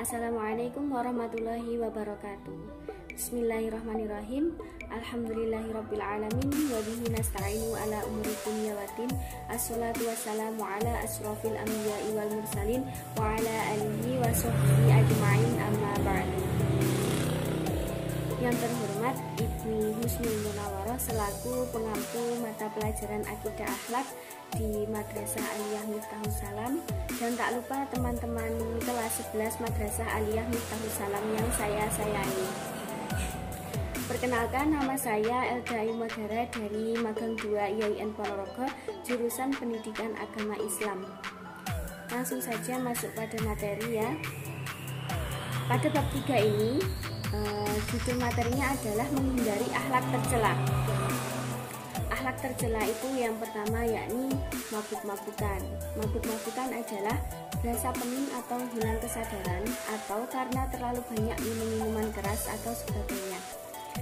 Assalamualaikum warahmatullahi wabarakatuh. Bismillahirrahmanirrahim. Alhamdulillahirrabbilalamin. Wabihi nasta'inu ala umuri dunya waddin. Assalatu wassalamu ala asrofil anbiya'i wal mursalin wa ala alihi wa sahbihi ajma'in, amma ba'du. Yang terhormat Ibu Husnul Munawaroh selaku pengampu mata pelajaran Akidah Akhlak di Madrasah Aliyah Miftahus Salam, dan tak lupa teman-teman kelas 11 Madrasah Aliyah Miftahus Salam yang saya sayangi. Perkenalkan, nama saya Elda Imodara dari Magang 2 IAIN Ponorogo, jurusan Pendidikan Agama Islam. Langsung saja masuk pada materi ya. Pada bab 3 ini judul materinya adalah menghindari akhlak tercela. Akhlak tercela itu yang pertama yakni mabuk-mabukan. Mabuk-mabukan adalah rasa pening atau hilang kesadaran atau karena terlalu banyak minum minuman keras atau sebagainya,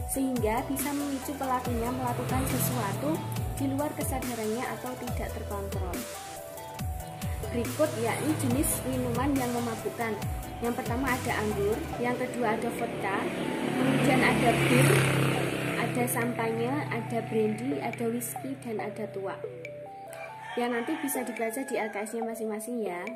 sehingga bisa memicu pelakunya melakukan sesuatu di luar kesadarannya atau tidak terkontrol. Berikut yakni jenis minuman yang memabukkan. Yang pertama ada anggur, yang kedua ada vodka, kemudian ada bir, ada sampanye, ada brandy, ada whisky, dan ada tuak. Yang nanti bisa dibaca di LKS-nya masing-masing ya.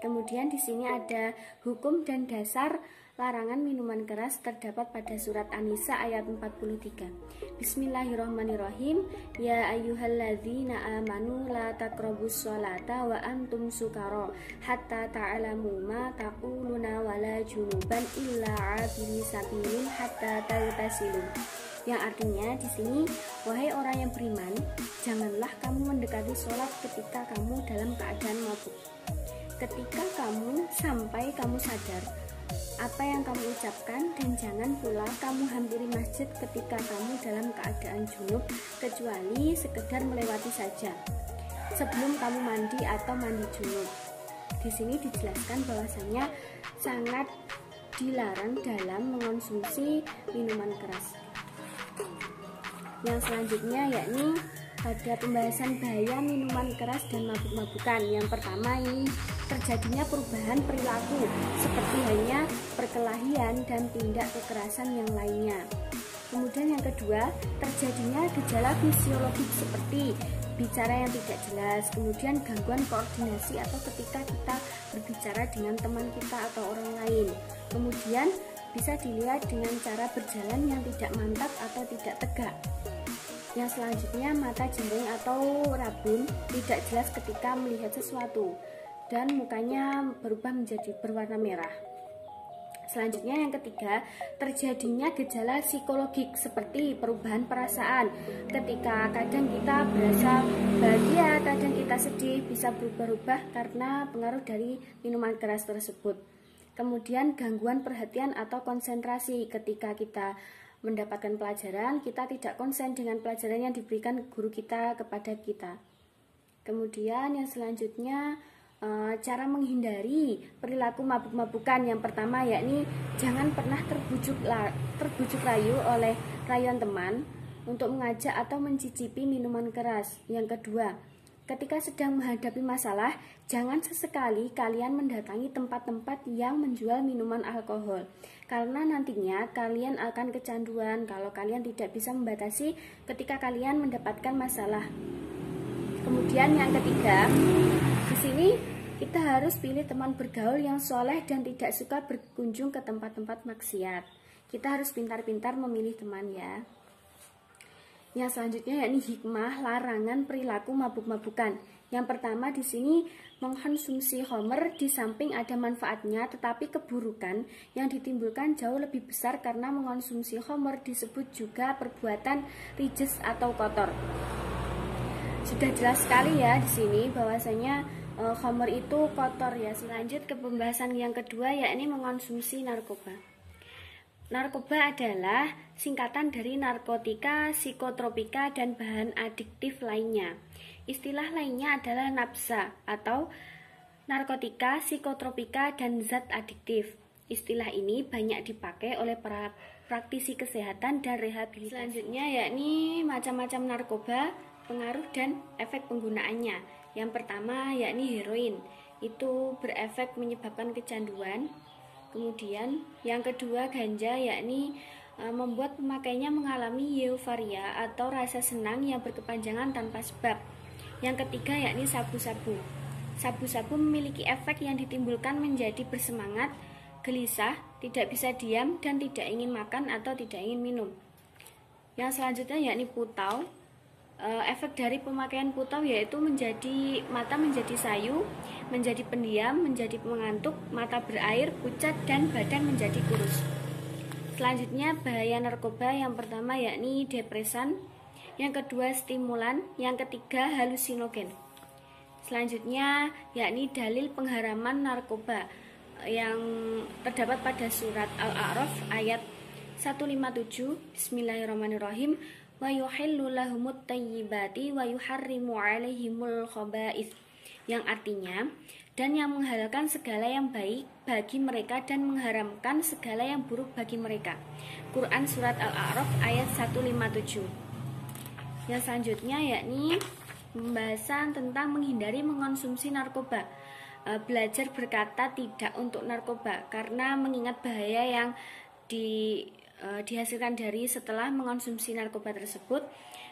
Kemudian di sini ada hukum dan dasar larangan minuman keras terdapat pada surat An-Nisa ayat 43. Bismillahirrahmanirrahim. Ya ayyuhalladzina amanu la taqrabus sholata wa antum sukara hatta ta'lamu ma taquluna wa la junuban illa 'abiri sabilin hatta taghtasilu. Yang artinya di sini, wahai orang yang beriman, janganlah kamu mendekati sholat ketika kamu dalam keadaan mabuk. Ketika kamu sampai kamu sadar apa yang kamu ucapkan, dan jangan pula kamu hampiri masjid ketika kamu dalam keadaan junub kecuali sekedar melewati saja sebelum kamu mandi atau mandi junub. Di sini dijelaskan bahwasanya sangat dilarang dalam mengonsumsi minuman keras. Yang selanjutnya yakni pada pembahasan bahaya minuman keras dan mabuk-mabukan. Yang pertama ini terjadinya perubahan perilaku seperti hanya perkelahian dan tindak kekerasan yang lainnya. Kemudian yang kedua, terjadinya gejala fisiologis seperti bicara yang tidak jelas, kemudian gangguan koordinasi atau ketika kita berbicara dengan teman kita atau orang lain. Kemudian bisa dilihat dengan cara berjalan yang tidak mantap atau tidak tegak. Yang selanjutnya, mata jaring atau rabun tidak jelas ketika melihat sesuatu dan mukanya berubah menjadi berwarna merah. Selanjutnya yang ketiga, terjadinya gejala psikologik seperti perubahan perasaan. Ketika kadang kita berasa bahagia, kadang kita sedih, bisa berubah-ubah karena pengaruh dari minuman keras tersebut. Kemudian gangguan perhatian atau konsentrasi. Ketika kita mendapatkan pelajaran, kita tidak konsen dengan pelajaran yang diberikan guru kita kepada kita. Kemudian yang selanjutnya, cara menghindari perilaku mabuk-mabukan. Yang pertama yakni jangan pernah terbujuk rayu oleh rayuan teman untuk mengajak atau mencicipi minuman keras. Yang kedua, ketika sedang menghadapi masalah, jangan sesekali kalian mendatangi tempat-tempat yang menjual minuman alkohol, karena nantinya kalian akan kecanduan kalau kalian tidak bisa membatasi ketika kalian mendapatkan masalah. Kemudian yang ketiga, di sini kita harus pilih teman bergaul yang soleh dan tidak suka berkunjung ke tempat-tempat maksiat. Kita harus pintar-pintar memilih teman ya. Yang selanjutnya yakni hikmah larangan perilaku mabuk-mabukan. Yang pertama di sini, mengkonsumsi khamr di samping ada manfaatnya, tetapi keburukan yang ditimbulkan jauh lebih besar karena mengkonsumsi khamr disebut juga perbuatan rijis atau kotor. Sudah jelas sekali ya di sini bahwasanya khamr itu kotor ya. Lanjut ke pembahasan yang kedua yakni mengkonsumsi narkoba. Narkoba adalah singkatan dari narkotika, psikotropika, dan bahan adiktif lainnya. Istilah lainnya adalah nafsa atau narkotika, psikotropika, dan zat adiktif. Istilah ini banyak dipakai oleh para praktisi kesehatan dan rehabilitasi. Selanjutnya yakni macam-macam narkoba. pengaruh dan efek penggunaannya. Yang pertama yakni heroin, itu berefek menyebabkan kecanduan. Kemudian yang kedua ganja, yakni membuat pemakainya mengalami euforia atau rasa senang yang berkepanjangan tanpa sebab. Yang ketiga yakni sabu-sabu. Sabu-sabu memiliki efek yang ditimbulkan menjadi bersemangat, gelisah, tidak bisa diam, dan tidak ingin makan atau tidak ingin minum. Yang selanjutnya yakni putau. Efek dari pemakaian putau yaitu mata menjadi sayu, menjadi pendiam, menjadi mengantuk, mata berair, pucat, dan badan menjadi kurus. Selanjutnya bahaya narkoba, yang pertama yakni depresan, yang kedua stimulan, yang ketiga halusinogen. Selanjutnya yakni dalil pengharaman narkoba yang terdapat pada surat Al-A'raf ayat 157. Bismillahirrahmanirrahim. Wa yuhillu lahumut thayyibati wa yuharrimu 'alaihimul khaba'ith, yang artinya dan yang menghalalkan segala yang baik bagi mereka dan mengharamkan segala yang buruk bagi mereka. Quran surat Al-A'raf ayat 157. Yang selanjutnya yakni pembahasan tentang menghindari mengonsumsi narkoba. Belajar berkata tidak untuk narkoba karena mengingat bahaya yang dihasilkan dari setelah mengonsumsi narkoba tersebut.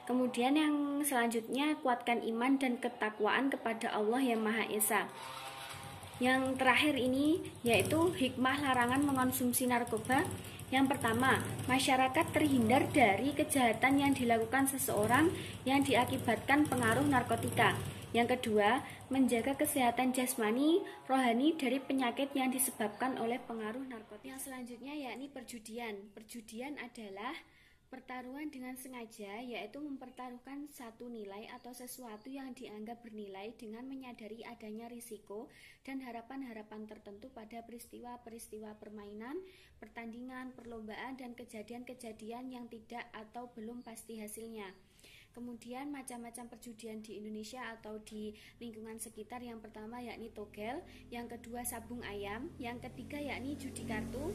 Kemudian yang selanjutnya kuatkan iman dan ketakwaan kepada Allah yang Maha Esa. Yang terakhir ini yaitu hikmah larangan mengonsumsi narkoba. Yang pertama, masyarakat terhindar dari kejahatan yang dilakukan seseorang yang diakibatkan pengaruh narkotika. Yang kedua, menjaga kesehatan jasmani, rohani dari penyakit yang disebabkan oleh pengaruh narkotika. Yang selanjutnya yakni perjudian. Perjudian adalah pertaruhan dengan sengaja, yaitu mempertaruhkan satu nilai atau sesuatu yang dianggap bernilai dengan menyadari adanya risiko dan harapan-harapan tertentu pada peristiwa-peristiwa permainan, pertandingan, perlombaan, dan kejadian-kejadian yang tidak atau belum pasti hasilnya. Kemudian macam-macam perjudian di Indonesia atau di lingkungan sekitar, yang pertama yakni togel, yang kedua sabung ayam, yang ketiga yakni judi kartu.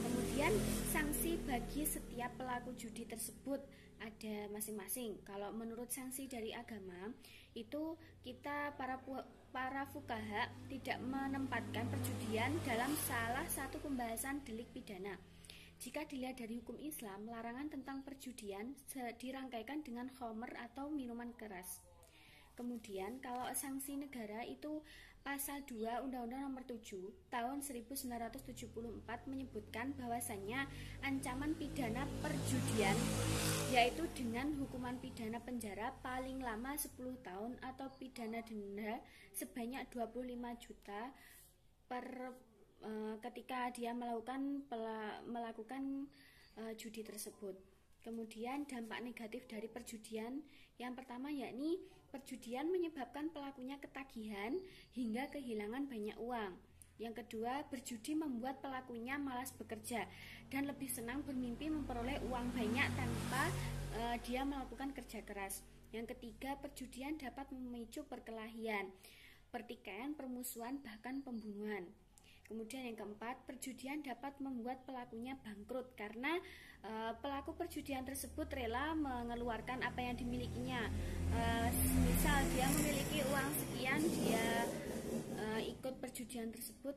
Kemudian sanksi bagi setiap pelaku judi tersebut ada masing-masing. Kalau menurut sanksi dari agama itu kita para fuqaha tidak menempatkan perjudian dalam salah satu pembahasan delik pidana. Jika dilihat dari hukum Islam, larangan tentang perjudian dirangkaikan dengan khamr atau minuman keras. Kemudian kalau sanksi negara itu pasal 2 Undang-Undang Nomor 7 tahun 1974 menyebutkan bahwasannya ancaman pidana perjudian yaitu dengan hukuman pidana penjara paling lama 10 tahun atau pidana denda sebanyak 25 juta ketika dia melakukan judi tersebut. Kemudian dampak negatif dari perjudian, yang pertama yakni perjudian menyebabkan pelakunya ketagihan hingga kehilangan banyak uang. Yang kedua, berjudi membuat pelakunya malas bekerja dan lebih senang bermimpi memperoleh uang banyak tanpa dia melakukan kerja keras. Yang ketiga, perjudian dapat memicu perkelahian, pertikaian, permusuhan, bahkan pembunuhan. Kemudian yang keempat, perjudian dapat membuat pelakunya bangkrut karena pelaku perjudian tersebut rela mengeluarkan apa yang dimilikinya. Misal dia memiliki uang sekian, dia ikut perjudian tersebut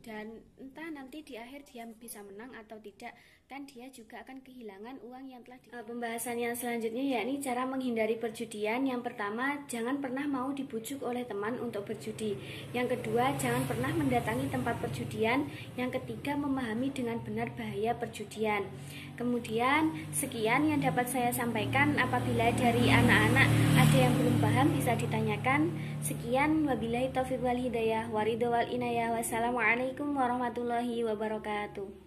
dan entah nanti di akhir dia bisa menang atau tidak, kan dia juga akan kehilangan uang yang telah Pembahasan yang selanjutnya yakni cara menghindari perjudian. Yang pertama, jangan pernah mau dibujuk oleh teman untuk berjudi. Yang kedua, jangan pernah mendatangi tempat perjudian. Yang ketiga, memahami dengan benar bahaya perjudian. Kemudian sekian yang dapat saya sampaikan. Apabila dari anak-anak ada yang belum paham bisa ditanyakan. Sekian, wabillahi taufiq wal hidayah, waridho wal inayah. Wassalamualaikum warahmatullahi wabarakatuh.